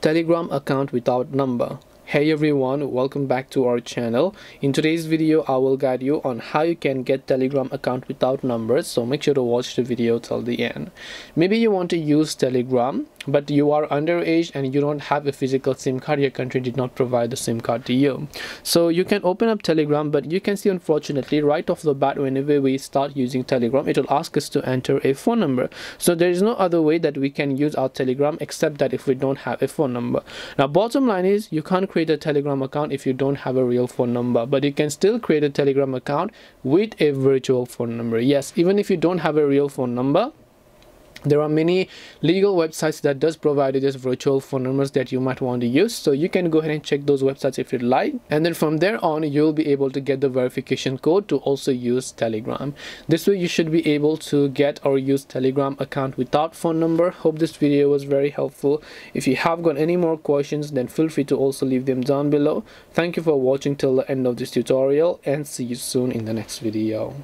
Telegram account without number. Hey everyone, welcome back to our channel. In today's video I will guide you on how you can get Telegram account without numbers, so make sure to watch the video till the end. Maybe you want to use Telegram but you are underage and you don't have a physical SIM card. Your country did not provide the SIM card to you, so you can open up Telegram, but you can see unfortunately right off the bat whenever we start using Telegram it will ask us to enter a phone number. So there is no other way that we can use our Telegram except that if we don't have a phone number. Now bottom line is you can't create a Telegram account if you don't have a real phone number, but you can still create a Telegram account with a virtual phone number. Yes, even if you don't have a real phone number, there are many legal websites that does provide you just virtual phone numbers that you might want to use, so you can go ahead and check those websites if you'd like, and then from there on you'll be able to get the verification code to also use Telegram. This way you should be able to get or use Telegram account without phone number. Hope this video was very helpful. If you have got any more questions, then feel free to also leave them down below. Thank you for watching till the end of this tutorial, and see you soon in the next video.